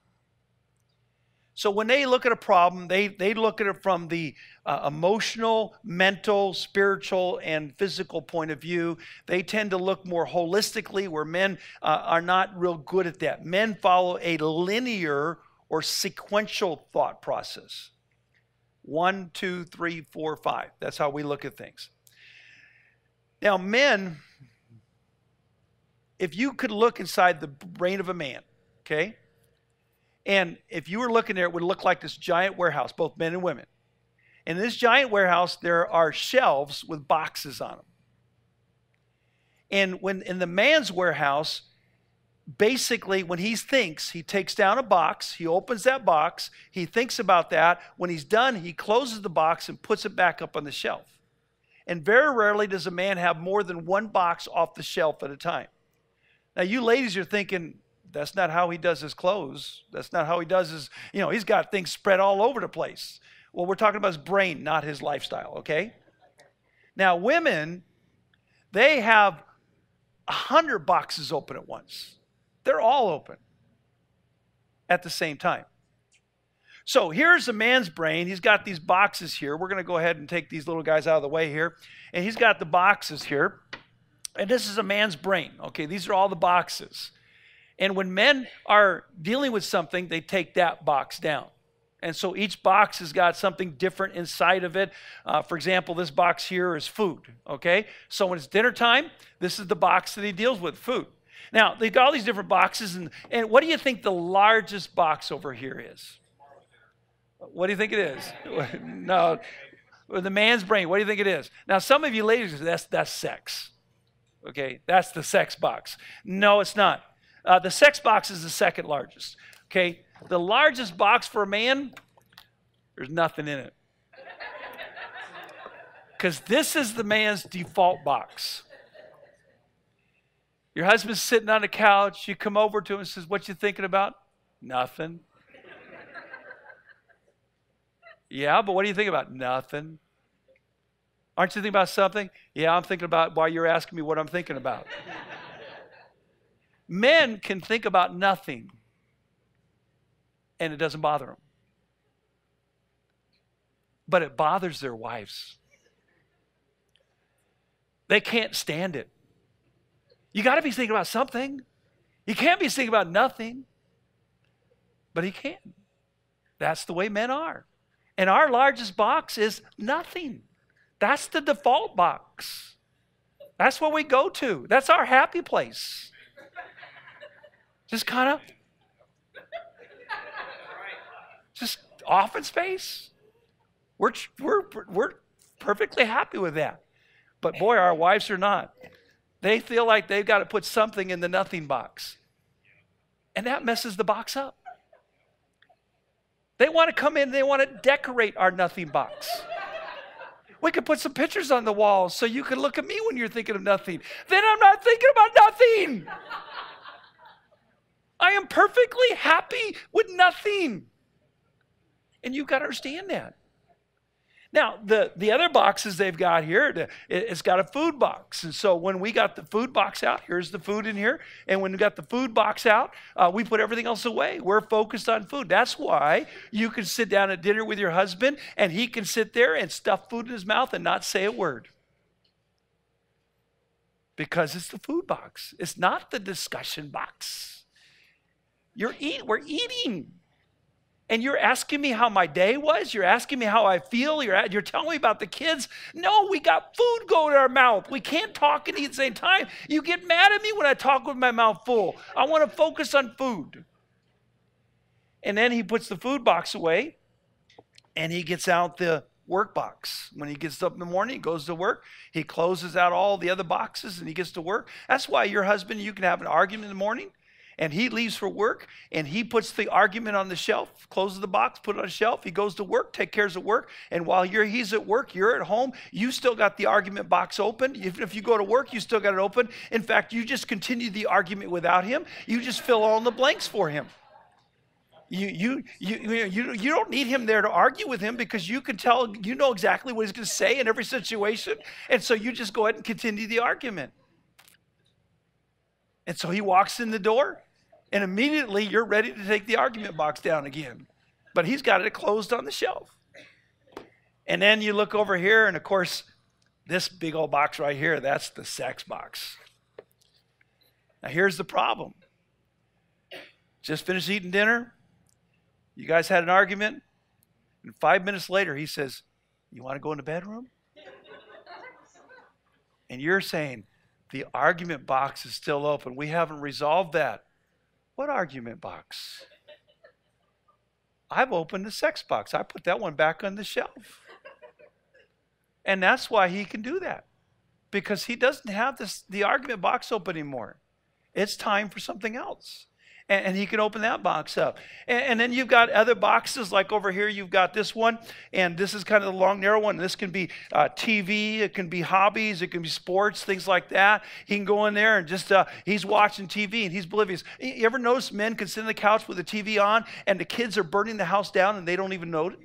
So when they look at a problem, they look at it from the emotional, mental, spiritual, and physical point of view. They tend to look more holistically, where men are not real good at that. Men follow a linear or sequential thought process. 1, 2, 3, 4, 5. That's how we look at things. Now, men, if you could look inside the brain of a man, okay? And if you were looking there, it would look like this giant warehouse, both men and women. And in this giant warehouse, there are shelves with boxes on them. And when in the man's warehouse, basically when he thinks, he takes down a box, he opens that box, he thinks about that. When he's done, he closes the box and puts it back up on the shelf. And very rarely does a man have more than one box off the shelf at a time. Now, you ladies are thinking, that's not how he does his clothes. That's not how he does his, he's got things spread all over the place. Well, we're talking about his brain, not his lifestyle, okay? Now, women, they have 100 boxes open at once. They're all open at the same time. So here's a man's brain. He's got these boxes here. We're going to go ahead and take these little guys out of the way here. And he's got the boxes here. And this is a man's brain, okay? These are all the boxes. And when men are dealing with something, they take that box down. And so each box has got something different inside of it. For example, this box here is food, okay? So when it's dinner time, this is the box that he deals with, food. Now, they've got all these different boxes. And what do you think the largest box over here is? What do you think it is? No, the man's brain, what do you think it is? Now, some of you ladies, that's sex, okay? That's the sex box. No, it's not. The sex box is the second largest, okay? The largest box for a man, there's nothing in it. Because this is the man's default box. Your husband's sitting on the couch. You come over to him and says, what you thinking about? Nothing. Yeah, but what do you think about? Nothing. Aren't you thinking about something? Yeah, I'm thinking about why you're asking me what I'm thinking about. Men can think about nothing, and it doesn't bother them. But it bothers their wives. They can't stand it. You got to be thinking about something. You can't be thinking about nothing. But he can. That's the way men are. And our largest box is nothing. That's the default box. That's what we go to. That's our happy place. Just kind of, just off in space. We're perfectly happy with that. But boy, our wives are not. They feel like they've got to put something in the nothing box. And that messes the box up. They want to come in, they want to decorate our nothing box. We could put some pictures on the walls so you can look at me when you're thinking of nothing. Then I'm not thinking about nothing. I am perfectly happy with nothing. And you've got to understand that. Now, the other boxes they've got here, it's got a food box. And so when we got the food box out, here's the food in here. And when we got the food box out, we put everything else away. We're focused on food. That's why you can sit down at dinner with your husband and he can sit there and stuff food in his mouth and not say a word. Because it's the food box. It's not the discussion box. We're eating. And you're asking me how my day was? You're asking me how I feel? You're telling me about the kids? No, we got food going in our mouth. We can't talk and eat at the same time. You get mad at me when I talk with my mouth full. I want to focus on food. And then he puts the food box away, and he gets out the work box. When he gets up in the morning, he goes to work, he closes out all the other boxes and he gets to work. That's why your husband, you can have an argument in the morning and he leaves for work and he puts the argument on the shelf, closes the box, put it on a shelf. He goes to work, take care of work. And while he's at work, you're at home, you still got the argument box open. Even if you go to work, you still got it open. In fact, you just continue the argument without him. You just fill all in the blanks for him. You don't need him there to argue with him because you can tell, you know exactly what he's going to say in every situation. And so you just go ahead and continue the argument. And so he walks in the door and immediately you're ready to take the argument box down again. But he's got it closed on the shelf. And then you look over here and of course, this big old box right here, that's the sex box. Now here's the problem. Just finished eating dinner. You guys had an argument, and 5 minutes later, he says, you want to go in the bedroom? And you're saying, the argument box is still open. We haven't resolved that. What argument box? I've opened the sex box. I put that one back on the shelf. And that's why he can do that, because he doesn't have the argument box open anymore. It's time for something else. And he can open that box up. And then you've got other boxes, like over here, you've got this one, and this is kind of the long, narrow one. This can be TV, it can be hobbies, it can be sports, things like that. He can go in there and just, he's watching TV and he's oblivious. You ever notice men can sit on the couch with the TV on and the kids are burning the house down and they don't even know it?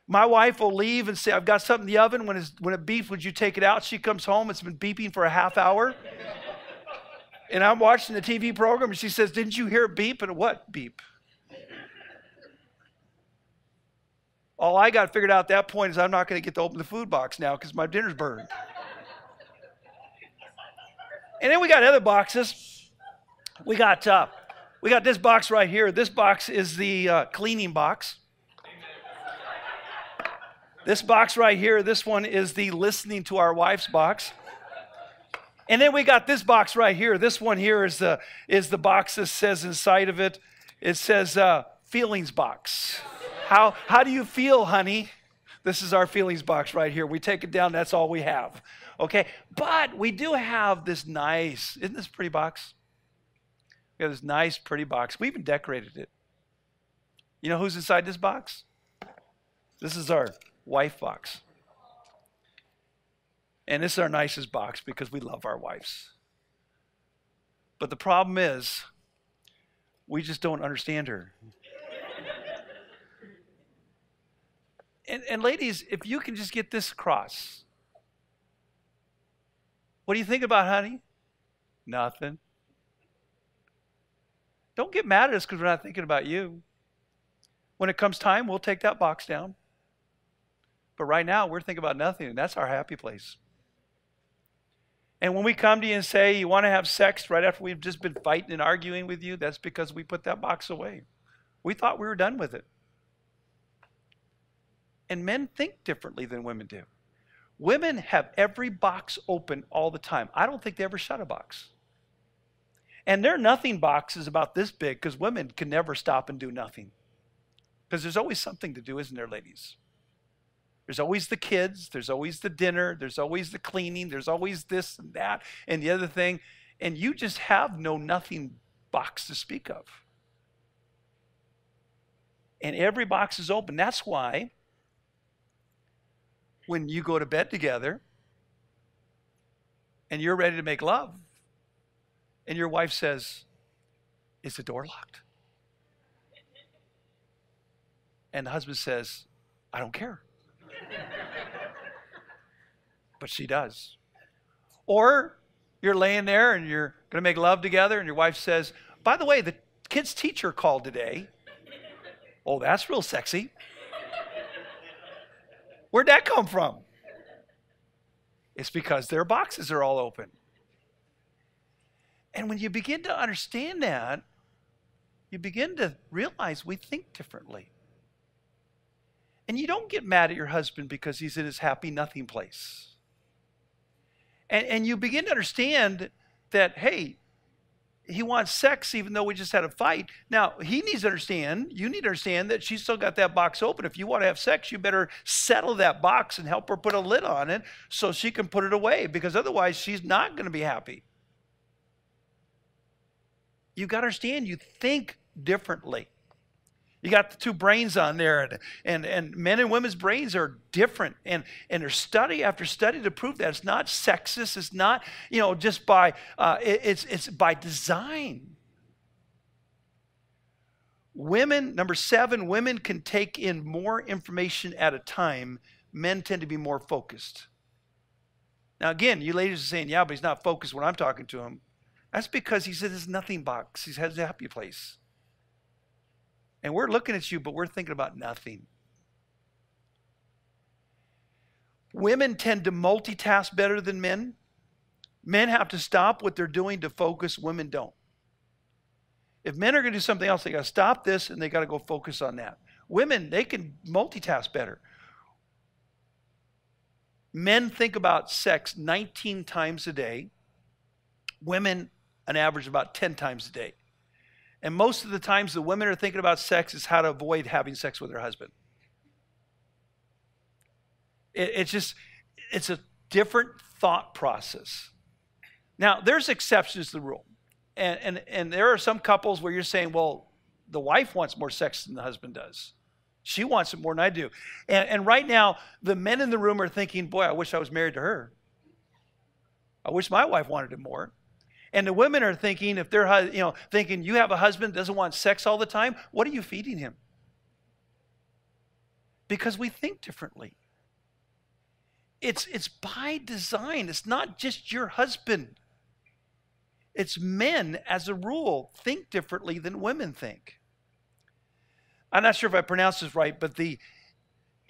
My wife will leave and say, I've got something in the oven. When it beeps, would you take it out? She comes home, it's been beeping for a half hour. And I'm watching the TV program, and she says, didn't you hear it beep? And what beep? All I got figured out at that point is I'm not going to get to open the food box now because my dinner's burned. And then we got other boxes. We got this box right here. This box is the cleaning box. This box right here, this one is the listening to our wife's box. And then we got this box right here. This one here is the box that says inside of it, it says feelings box. How do you feel, honey? This is our feelings box right here. We take it down, that's all we have. Okay, but we do have this nice, isn't this a pretty box? We have this nice, pretty box. We even decorated it. You know who's inside this box? This is our wife box. And this is our nicest box because we love our wives. But the problem is, we just don't understand her. And ladies, if you can just get this across. What do you think about, honey? Nothing. Don't get mad at us because we're not thinking about you. When it comes time, we'll take that box down. But right now, we're thinking about nothing, and that's our happy place. And when we come to you and say, you want to have sex right after we've just been fighting and arguing with you, that's because we put that box away. We thought we were done with it. And men think differently than women do. Women have every box open all the time. I don't think they ever shut a box. And their nothing box is about this big because women can never stop and do nothing. Because there's always something to do, isn't there, ladies? There's always the kids, there's always the dinner, there's always the cleaning, there's always this and that and the other thing. And you just have no nothing box to speak of. And every box is open. That's why when you go to bed together and you're ready to make love and your wife says, is the door locked? And the husband says, I don't care. But she does. Or you're laying there and you're going to make love together and your wife says, by the way, the kid's teacher called today. Oh, that's real sexy. Where'd that come from? It's because their boxes are all open. And when you begin to understand that, you begin to realize we think differently. And you don't get mad at your husband because he's in his happy nothing place. And you begin to understand that, hey, he wants sex even though we just had a fight. Now, he needs to understand, you need to understand that she's still got that box open. If you want to have sex, you better settle that box and help her put a lid on it so she can put it away, because otherwise she's not going to be happy. You got to understand, you think differently. You got the two brains on there, and men and women's brains are different. And there's study after study to prove that. It's not sexist. It's not, just by, it's by design. Women, number 7, women can take in more information at a time. Men tend to be more focused. Now, again, you ladies are saying, yeah, but he's not focused when I'm talking to him. That's because he's in his nothing box. He has a happy place. And we're looking at you, but we're thinking about nothing. Women tend to multitask better than men. Men have to stop what they're doing to focus. Women don't. If men are going to do something else, they got to stop this and they got to go focus on that. Women, they can multitask better. Men think about sex 19 times a day. Women, an average about 10 times a day. And most of the times the women are thinking about sex is how to avoid having sex with their husband. It's a different thought process. Now, there's exceptions to the rule. And there are some couples where you're saying, well, the wife wants more sex than the husband does. She wants it more than I do. And right now, the men in the room are thinking, boy, I wish I was married to her. I wish my wife wanted it more. And the women are thinking, if they're, thinking you have a husband that doesn't want sex all the time, what are you feeding him? Because we think differently. It's by design. It's not just your husband. It's men, as a rule, think differently than women think. I'm not sure if I pronounced this right, but the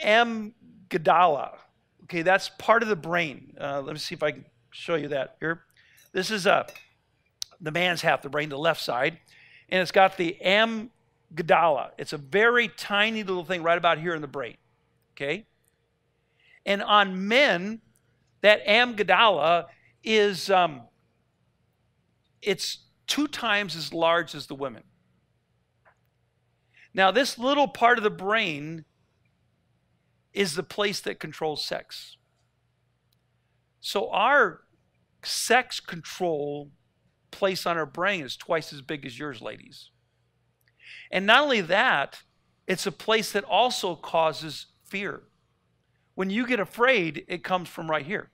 amygdala, okay, that's part of the brain. Let me see if I can show you that here. This is the man's half the brain, the left side, and it's got the amygdala. It's a very tiny little thing right about here in the brain, okay? And on men, that amygdala is, it's 2 times as large as the women. Now, this little part of the brain is the place that controls sex. So our sex control place on our brain is twice as big as yours, ladies. And not only that, it's a place that also causes fear. When you get afraid, it comes from right here.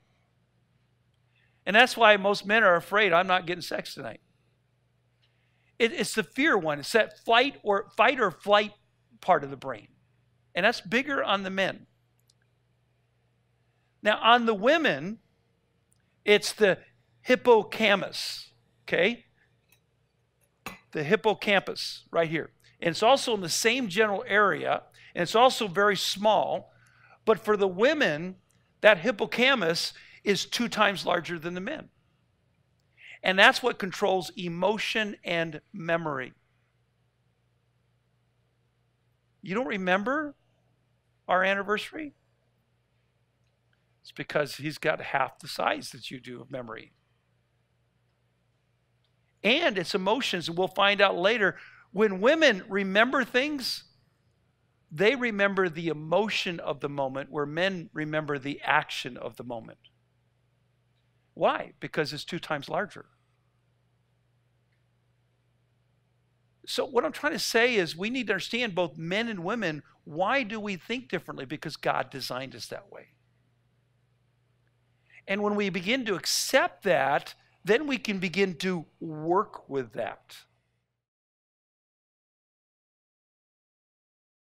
And that's why most men are afraid, I'm not getting sex tonight. It's the fear one. It's that fight or flight part of the brain. And that's bigger on the men. Now, on the women, it's the hippocampus, okay? The hippocampus right here. And it's also in the same general area, and it's also very small. But for the women, that hippocampus is 2 times larger than the men. And that's what controls emotion and memory. You don't remember our anniversary? It's because he's got half the size that you do of memory. And it's emotions, and we'll find out later. When women remember things, they remember the emotion of the moment, where men remember the action of the moment. Why? Because it's 2 times larger. So what I'm trying to say is we need to understand, both men and women, why do we think differently? Because God designed us that way. And when we begin to accept that, then we can begin to work with that.